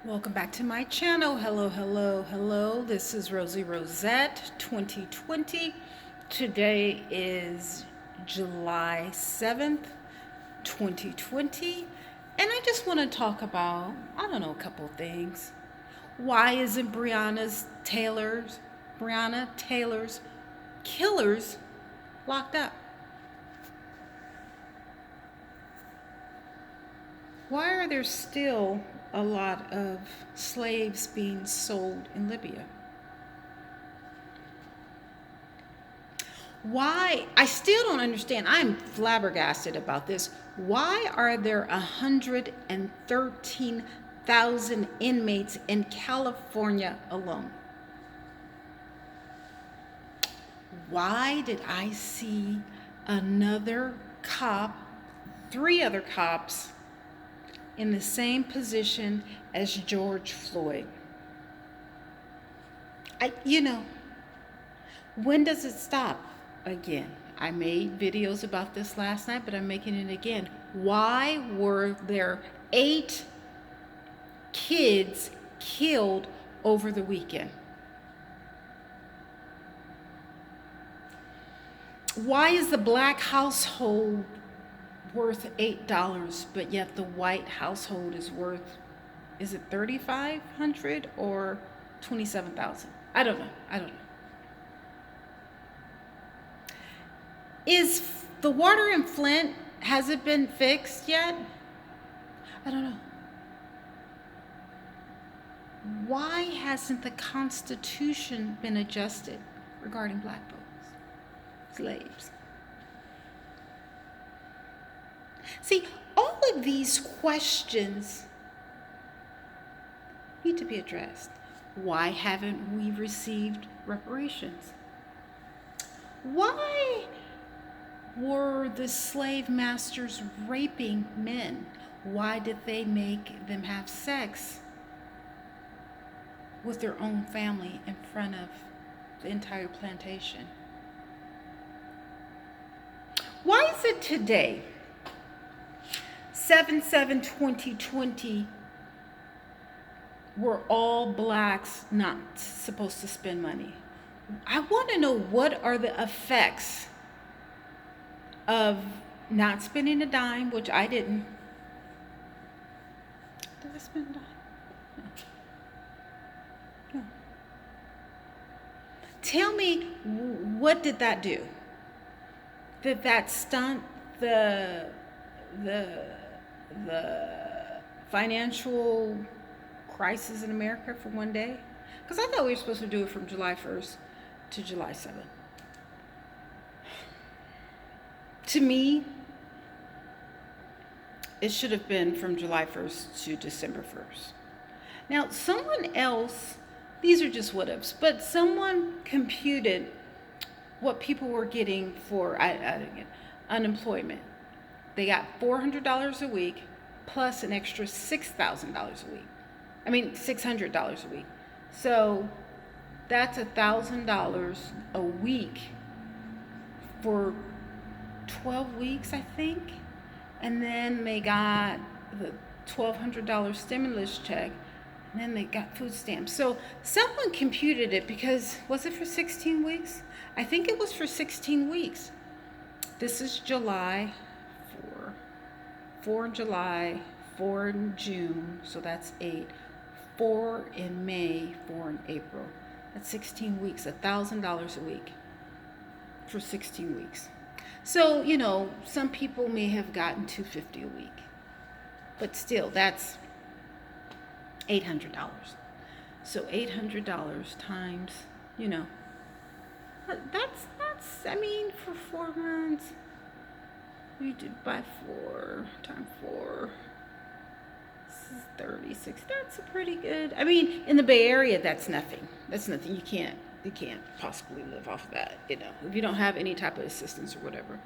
Welcome back to my channel. Hello, hello, hello. This is Rosie Rosette 2020. Today is July 7th, 2020. And I just want to talk about, I don't know, a couple of things. Why isn't Breonna Taylor's killers locked up? Why are there still a lot of slaves being sold in Libya? Why? I still don't understand. I'm flabbergasted about this. Why are there 113,000 inmates in California alone? Why did I see another cop, three other cops, in the same position as George Floyd? When does it stop? Again, I made videos about this last night, but I'm making it again. Why were there 8 kids killed over the weekend? Why is the black household worth $8, but yet the white household is worth, is it 3,500 or 27,000? I don't know. Is the water in Flint, has it been fixed yet? I don't know. Why hasn't the Constitution been adjusted regarding black folks, slaves? See, all of these questions need to be addressed. Why haven't we received reparations? Why were the slave masters raping men? Why did they make them have sex with their own family in front of the entire plantation? Why is it today, 7/7/2020, were all blacks not supposed to spend money? I want to know, what are the effects of not spending a dime, which I didn't. Did I spend a dime? No. Tell me, what did that do? Did that stunt the financial crisis in America for one day? Because I thought we were supposed to do it from July 1st to July 7th. To me, it should have been from July 1st to December 1st. Now, someone else, these are just what ifs, but someone computed what people were getting for unemployment. They got $400 a week plus an extra $6,000 a week. $600 a week. So that's $1,000 a week for 12 weeks, I think. And then they got the $1,200 stimulus check, and then they got food stamps. So someone computed it, because, was it for 16 weeks? I think it was for 16 weeks. This is July, 4 in July, 4 in June, so that's 8. 4 in May, 4 in April. That's 16 weeks, $1,000 a week for 16 weeks. So, some people may have gotten $250 a week, but still, that's $800. So $800 times, that's for 4 months, we did by 4 times 4. This is 36. That's a pretty good. In the Bay Area, that's nothing. That's nothing. You can't possibly live off of that, if you don't have any type of assistance or whatever.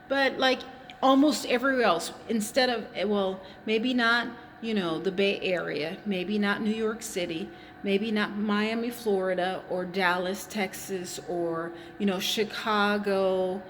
But like almost everywhere else, instead of, well, maybe not, the Bay Area, maybe not New York City, maybe not Miami, Florida, or Dallas, Texas, or, Chicago,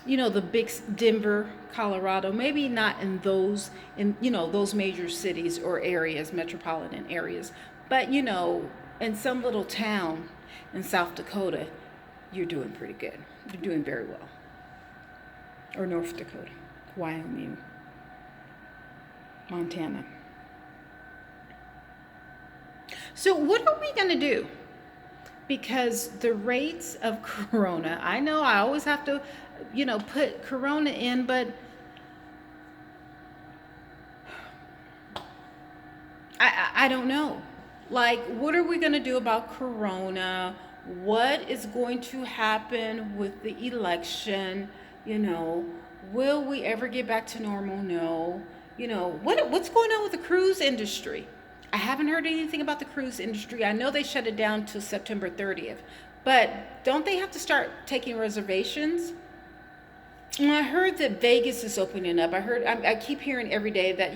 the big Denver, Colorado, maybe not in those major cities or areas, metropolitan areas, but in some little town in South Dakota, you're doing pretty good. You're doing very well. Or North Dakota, Wyoming, Montana. So what are we going to do? Because the rates of corona, I know I always have to, put corona in, but I don't know. Like, what are we going to do about corona? What is going to happen with the election? Will we ever get back to normal? No. What's going on with the cruise industry? I haven't heard anything about the cruise industry. I know they shut it down till September 30th. But don't they have to start taking reservations? And I heard that Vegas is opening up. I keep hearing every day that,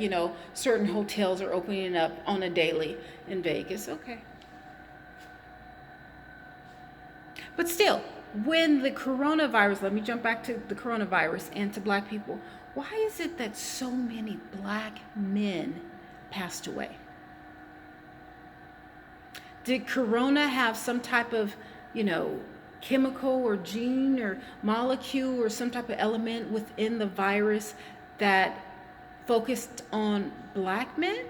certain hotels are opening up on a daily in Vegas. Okay. But still, when the coronavirus, let me jump back to the coronavirus and to black people. Why is it that so many black men passed away? Did corona have some type of, chemical or gene or molecule or some type of element within the virus that focused on black men?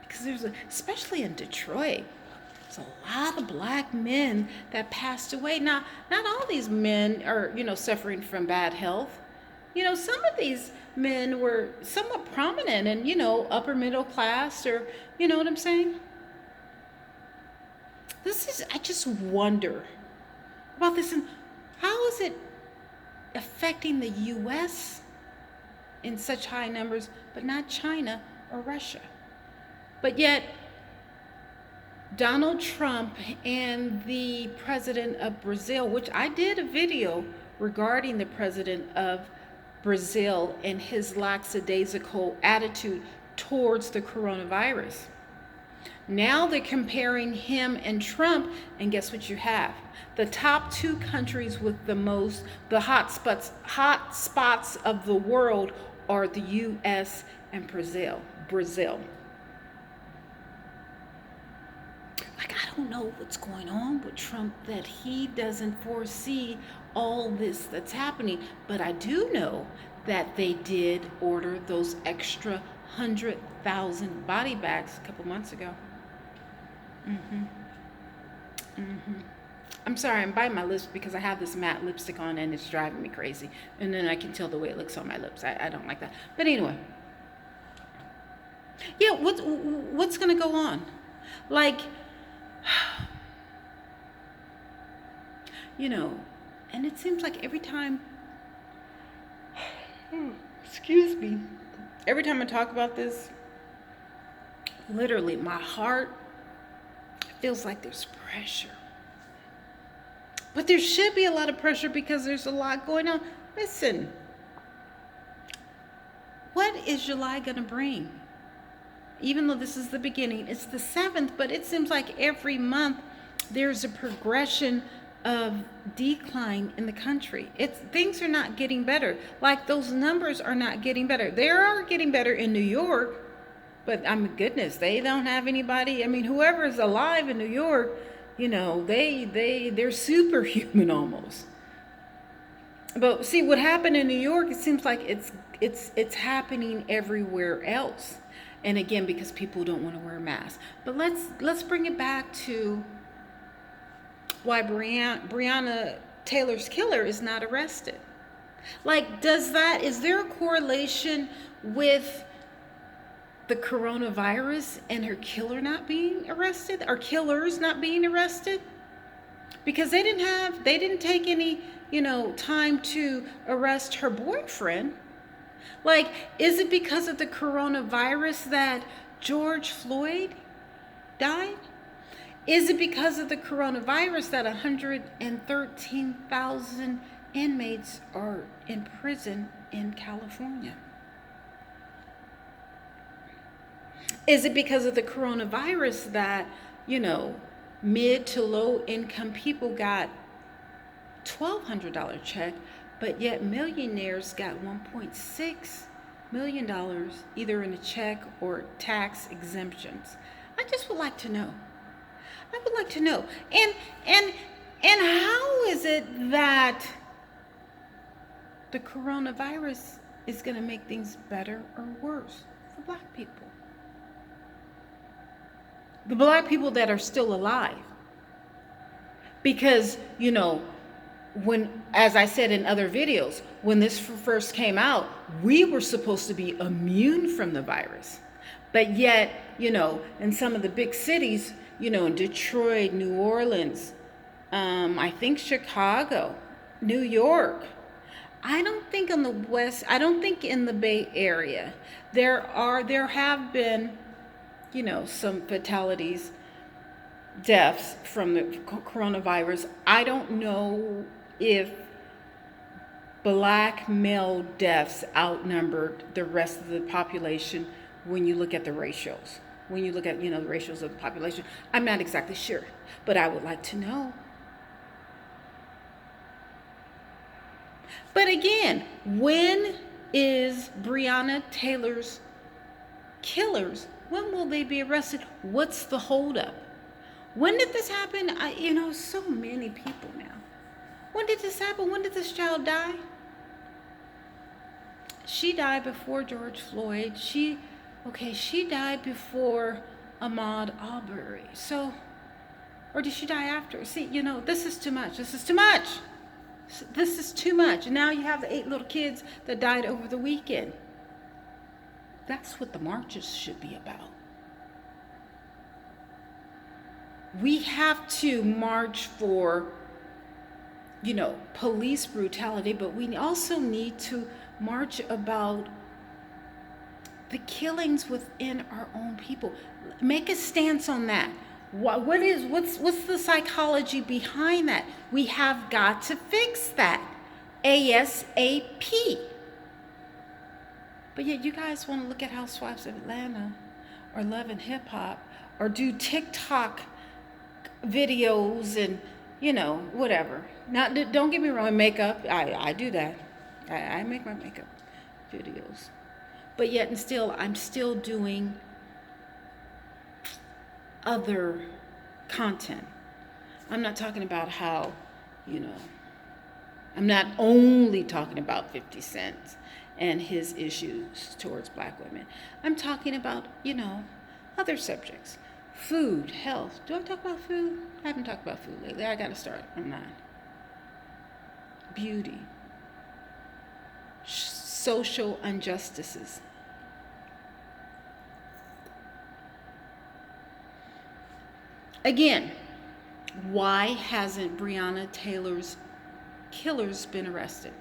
Because especially in Detroit, there's a lot of black men that passed away. Now, not all these men are, suffering from bad health. Some of these men were somewhat prominent and, upper middle class, or, you know what I'm saying? I just wonder about this, and how is it affecting the U.S. in such high numbers, but not China or Russia? But yet, Donald Trump and the president of Brazil, which I did a video regarding the president of Brazil and his lackadaisical attitude towards the coronavirus. Now they're comparing him and Trump, and guess what you have? The top two countries with the hot spots of the world are the U.S. and Brazil. Like, I don't know what's going on with Trump, that he doesn't foresee all this that's happening. But I do know that they did order those extra 100,000 body bags a couple months ago. I'm sorry, I'm biting my lips because I have this matte lipstick on and it's driving me crazy. And then I can tell the way it looks on my lips. I don't like that. But anyway. Yeah, what's going to go on? Like, and it seems like every time, excuse me, every time I talk about this, literally my heart feels like there's pressure. But there should be a lot of pressure because there's a lot going on. Listen, what is July going to bring? Even though this is the beginning, it's the 7th, but it seems like every month there's a progression of decline in the country. Things are not getting better. Like, those numbers are not getting better. They are getting better in New York, but goodness, they don't have anybody. Whoever is alive in New York, they're superhuman almost. But see, what happened in New York, it seems like it's happening everywhere else. And again, because people don't want to wear masks. But let's bring it back to why Breonna Taylor's killer is not arrested. Like, is there a correlation with the coronavirus and her killer not being arrested, or killers not being arrested? Because they didn't take any, time to arrest her boyfriend. Like, is it because of the coronavirus that George Floyd died? Is it because of the coronavirus that 113,000 inmates are in prison in California? Is it because of the coronavirus that, mid to low income people got $1,200 check, But yet millionaires got $1.6 million either in a check or tax exemptions. I just would like to know. I would like to know. And and how is it that the coronavirus is going to make things better or worse for black people? The black people that are still alive. Because, when, as I said in other videos, when this first came out, we were supposed to be immune from the virus. But yet, in some of the big cities, in Detroit, New Orleans, I think Chicago, New York, I don't think on the West, I don't think in the Bay Area, there have been, some fatalities, deaths from the coronavirus. I don't know if black male deaths outnumbered the rest of the population when you look at the ratios. When you look at, the ratios of the population. I'm not exactly sure, but I would like to know. But again, when is Breonna Taylor's killers, when will they be arrested? What's the holdup? When did this happen? So many people now. When did this happen? When did this child die? She died before George Floyd. She died before Ahmaud Arbery. So, or did she die after? See, this is too much. This is too much. This is too much. And now you have the 8 little kids that died over the weekend. That's what the marches should be about. We have to march for, police brutality, but we also need to march about the killings within our own people. Make a stance on that. What's the psychology behind that? We have got to fix that ASAP. But yet you guys want to look at Housewives of Atlanta or Love and Hip Hop or do TikTok videos and, whatever. Now, don't get me wrong, makeup, I do that. I make my makeup videos. But yet and still, I'm still doing other content. I'm not talking about how, I'm not only talking about 50 Cent and his issues towards black women. I'm talking about, other subjects. Food, health. Do I talk about food? I haven't talked about food lately. I got to start. I'm not. Beauty. Social injustices. Again, why hasn't Breonna Taylor's killers been arrested?